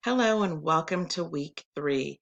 Hello and welcome to week 3.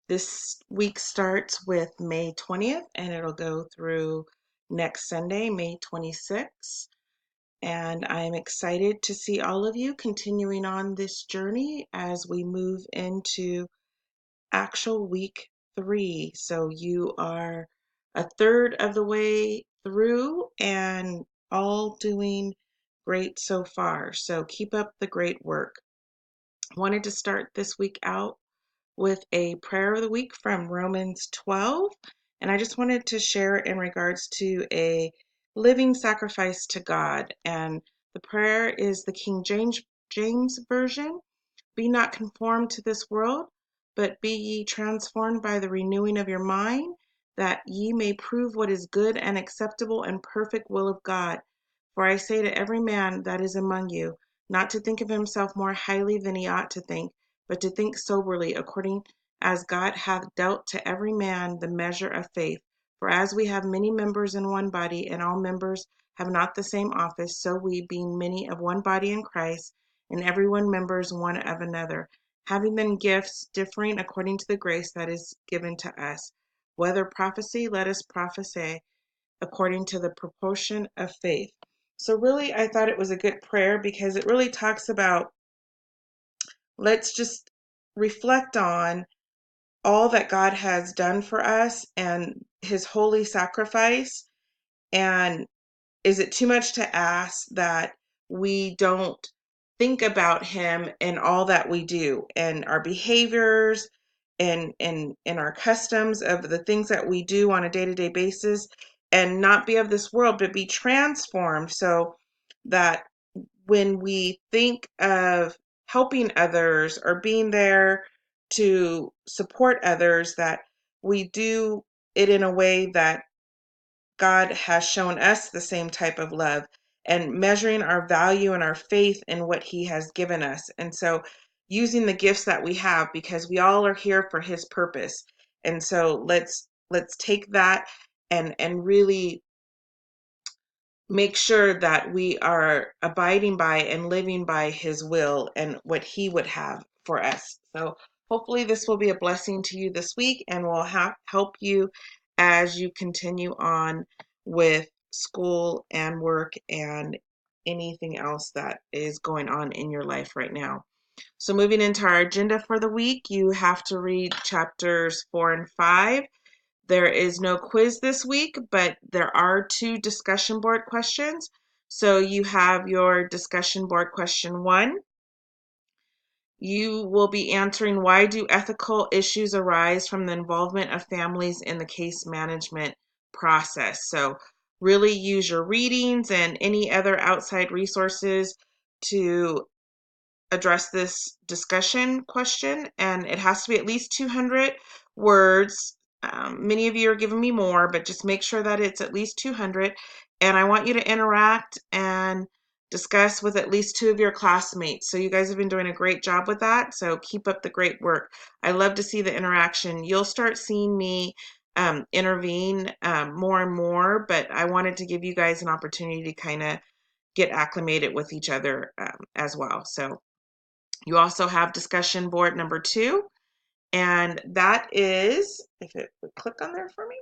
This week starts with May 20th and it'll go through next Sunday, May 26th. And I'm excited to see all of you continuing on this journey as we move into actual week 3. So you are a third of the way through and all doing great so far. So keep up the great work. Wanted to start this week out with a prayer of the week from Romans 12. And I just wanted to share in regards to a living sacrifice to God. And the prayer is the King James Version. Be not conformed to this world, but be ye transformed by the renewing of your mind, that ye may prove what is good and acceptable and perfect will of God. For I say to every man that is among you, not to think of himself more highly than he ought to think, but to think soberly, according as God hath dealt to every man the measure of faith. For as we have many members in one body, and all members have not the same office, so we, being many of one body in Christ, and every one members one of another, having then gifts differing according to the grace that is given to us. Whether prophecy, let us prophesy according to the proportion of faith. So really, I thought it was a good prayer because it really talks about, let's just reflect on all that God has done for us and his holy sacrifice. And is it too much to ask that we don't think about him in all that we do and our behaviors and our customs of the things that we do on a day-to-day basis, and not be of this world but be transformed, so that when we think of helping others or being there to support others, that we do it in a way that God has shown us the same type of love, and measuring our value and our faith in what he has given us. And so using the gifts that we have, because we all are here for his purpose. And so let's take that and really make sure that we are abiding by and living by his will and what he would have for us. So hopefully this will be a blessing to you this week and will help you as you continue on with school and work and anything else that is going on in your life right now. So moving into our agenda for the week, you have to read chapters 4 and 5. There is no quiz this week, but there are 2 discussion board questions. So you have your discussion board question 1. You will be answering, why do ethical issues arise from the involvement of families in the case management process? So really use your readings and any other outside resources to address this discussion question, and it has to be at least 200 words. Many of you are giving me more, but just make sure that it's at least 200. And I want you to interact and discuss with at least 2 of your classmates. So you guys have been doing a great job with that. So keep up the great work. I love to see the interaction. You'll start seeing me intervene more and more, but I wanted to give you guys an opportunity to kind of get acclimated with each other as well. So you also have discussion board number 2, and that is, if it would click on there for me,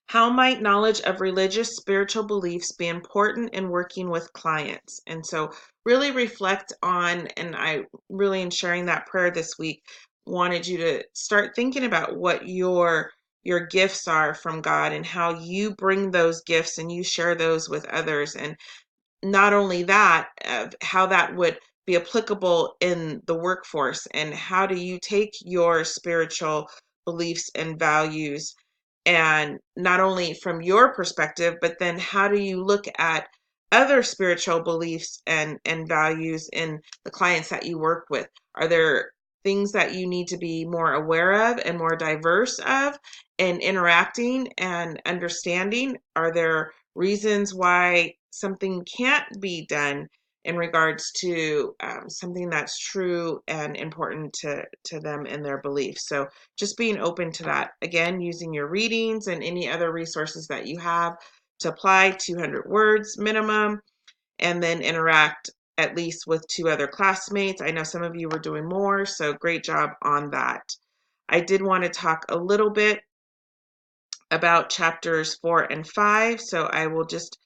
how might knowledge of religious spiritual beliefs be important in working with clients? And so really reflect on, and I really, in sharing that prayer this week, wanted you to start thinking about what your gifts are from God and how you bring those gifts and you share those with others. And not only that, how that would be applicable in the workforce, and how do you take your spiritual beliefs and values, and not only from your perspective, but then how do you look at other spiritual beliefs and values in the clients that you work with? Are there things that you need to be more aware of and more diverse of in interacting and understanding? Are there reasons why something can't be done in regards to something that's true and important to them and their beliefs? So just being open to that. Again, using your readings and any other resources that you have to apply, 200 words minimum, and then interact at least with 2 other classmates. I know some of you were doing more, so great job on that. I did want to talk a little bit about chapters 4 and 5, so I will just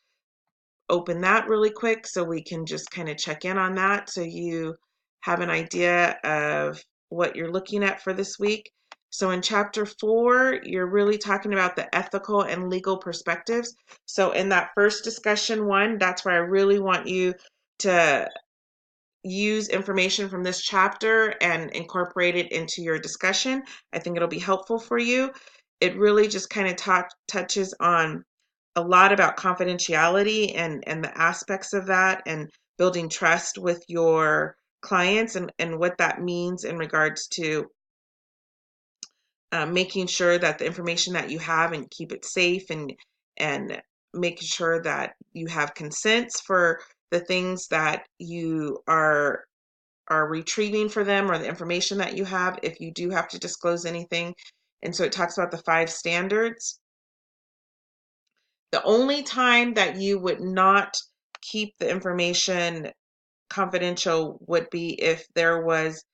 open that really quick so we can just kind of check in on that so you have an idea of what you're looking at for this week. So in chapter 4, you're really talking about the ethical and legal perspectives. So in that first discussion one, that's where I really want you to use information from this chapter and incorporate it into your discussion. I think it'll be helpful for you. It really just kind of touches on a lot about confidentiality and the aspects of that and building trust with your clients and what that means in regards to making sure that the information that you have and keep it safe and making sure that you have consents for the things that you are retrieving for them or the information that you have if you do have to disclose anything. And so it talks about the 5 standards. The only time that you would not keep the information confidential would be if there was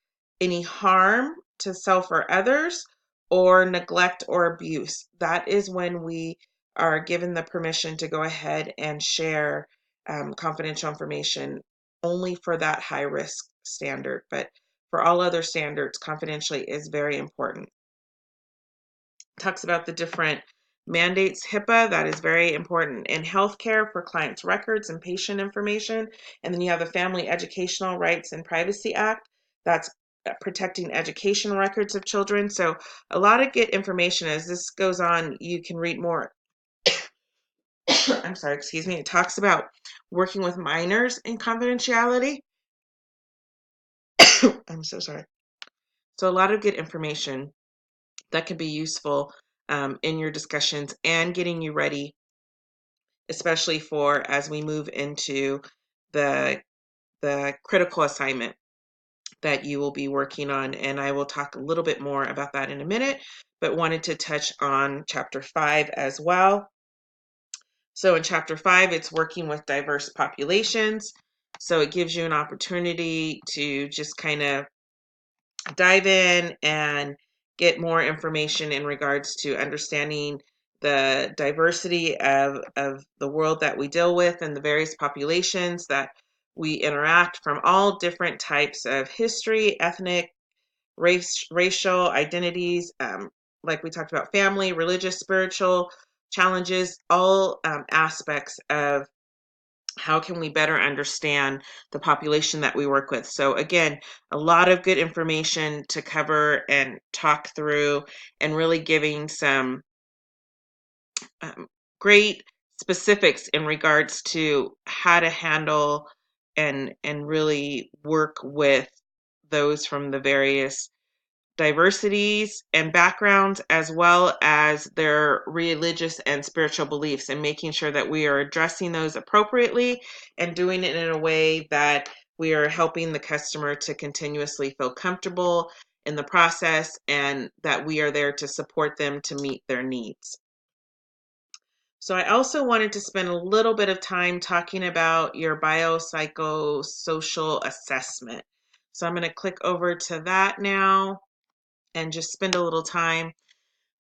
any harm to self or others or neglect or abuse. That is when we are given the permission to go ahead and share confidential information only for that high risk standard. But for all other standards, confidentiality is very important. Talks about the different mandates. HIPAA, that is very important in healthcare for clients' records and patient information. And then you have the Family Educational Rights and Privacy Act. That's protecting educational records of children. So a lot of good information. As this goes on, you can read more. I'm sorry, excuse me. It talks about working with minors in confidentiality. I'm so sorry. So a lot of good information that can be useful in your discussions and getting you ready, especially for as we move into the critical assignment that you will be working on. And I will talk a little bit more about that in a minute, but wanted to touch on chapter 5 as well. So in chapter 5, it's working with diverse populations. So it gives you an opportunity to just kind of dive in and get more information in regards to understanding the diversity of the world that we deal with and the various populations that we interact from all different types of history, ethnic, racial identities, like we talked about family, religious, spiritual challenges, all aspects of how can we better understand the population that we work with. So again, a lot of good information to cover and talk through and really giving some great specifics in regards to how to handle and really work with those from the various diversities and backgrounds, as well as their religious and spiritual beliefs, and making sure that we are addressing those appropriately and doing it in a way that we are helping the customer to continuously feel comfortable in the process and that we are there to support them to meet their needs. So I also wanted to spend a little bit of time talking about your biopsychosocial assessment. So I'm going to click over to that now and just spend a little time.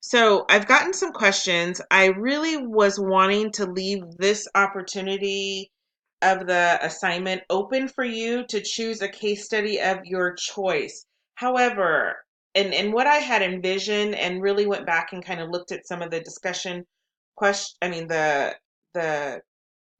So I've gotten some questions. I really was wanting to leave this opportunity of the assignment open for you to choose a case study of your choice. However, and what I had envisioned and really went back and kind of looked at some of the discussion the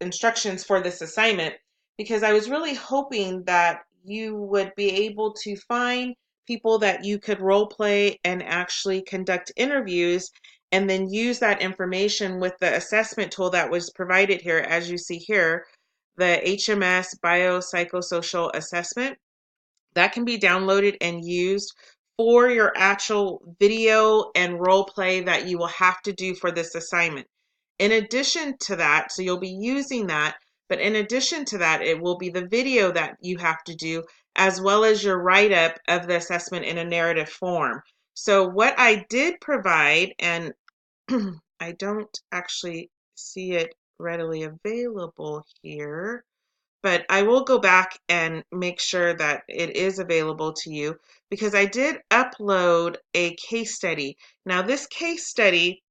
instructions for this assignment, because I was really hoping that you would be able to find people that you could role play and actually conduct interviews and then use that information with the assessment tool that was provided here, as you see here, the HMS Biopsychosocial Assessment. That can be downloaded and used for your actual video and role play that you will have to do for this assignment. In addition to that, so you'll be using that, but in addition to that, it will be the video that you have to do, as well as your write-up of the assessment in a narrative form. So what I did provide, and I don't actually see it readily available here, but I will go back and make sure that it is available to you because I did upload a case study. Now, this case study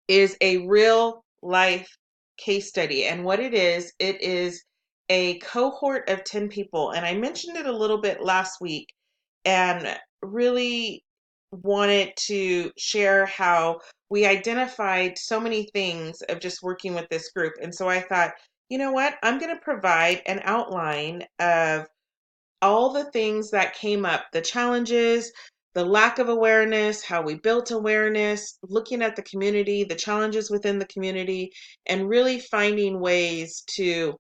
is a real life case study. And what it is a cohort of 10 people. And I mentioned it a little bit last week and really wanted to share how we identified so many things of just working with this group. And so I thought, you know what? I'm going to provide an outline of all the things that came up, the challenges, the lack of awareness, how we built awareness, looking at the community, the challenges within the community, and really finding ways to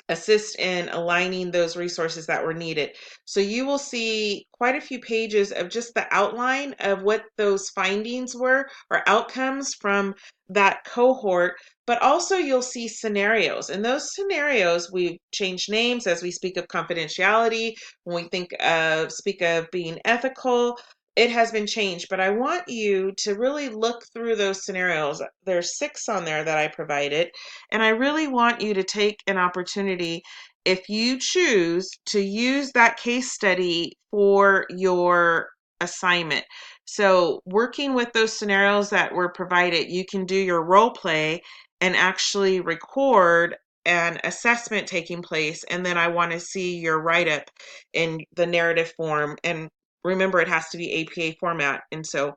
assist in aligning those resources that were needed. So you will see quite a few pages of just the outline of what those findings were or outcomes from that cohort, but also you'll see scenarios. And those scenarios, we've changed names as we speak of confidentiality, when we speak of being ethical. It has been changed, but I want you to really look through those scenarios. There's 6 on there that I provided, and I really want you to take an opportunity, if you choose, to use that case study for your assignment. So, working with those scenarios that were provided, you can do your role play and actually record an assessment taking place. And then I want to see your write up in the narrative form. And remember, it has to be APA format. And so,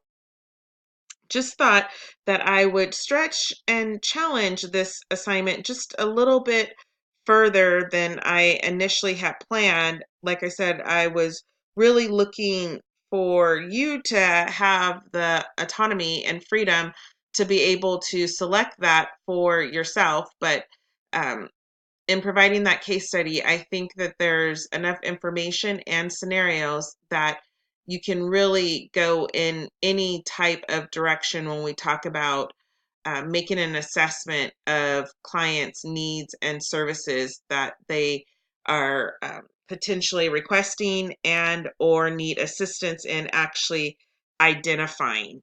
just thought that I would stretch and challenge this assignment just a little bit further than I initially had planned. Like I said, I was really looking for you to have the autonomy and freedom to be able to select that for yourself. But um, in providing that case study, I think that there's enough information and scenarios that you can really go in any type of direction when we talk about making an assessment of clients' needs and services that they are potentially requesting and or need assistance in actually identifying.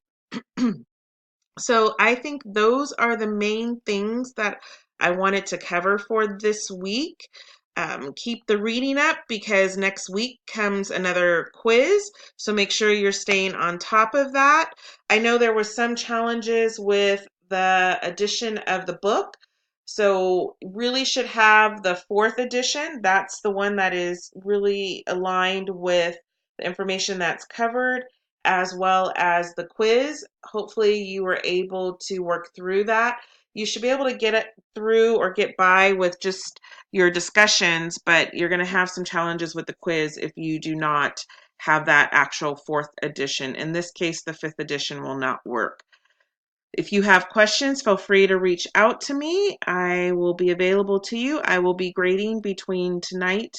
So I think those are the main things that I wanted to cover for this week. Keep the reading up because next week comes another quiz. So make sure you're staying on top of that. I know there were some challenges with the edition of the book. So really should have the 4th edition. That's the one that is really aligned with the information that's covered as well as the quiz. Hopefully you were able to work through that. You should be able to get it through or get by with just your discussions, but you're going to have some challenges with the quiz if you do not have that actual 4th edition. In this case, the 5th edition will not work. If you have questions, feel free to reach out to me. I will be available to you. I will be grading between tonight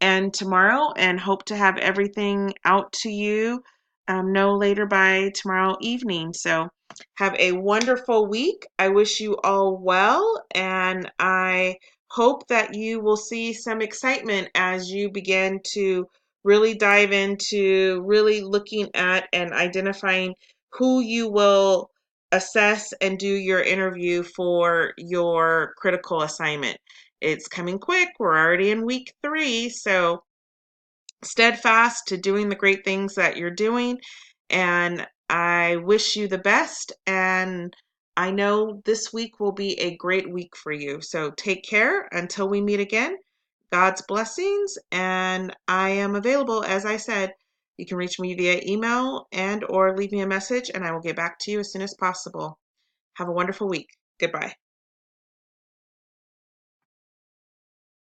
and tomorrow and hope to have everything out to you no later by tomorrow evening. So have a wonderful week. I wish you all well, and I hope that you will see some excitement as you begin to really dive into really looking at and identifying who you will assess and do your interview for your critical assignment. It's coming quick. We're already in week 3, so steadfast to doing the great things that you're doing. And I wish you the best. And I know this week will be a great week for you. So take care until we meet again. God's blessings. And I am available, as I said. You can reach me via email and or leave me a message, and I will get back to you as soon as possible. Have a wonderful week. Goodbye.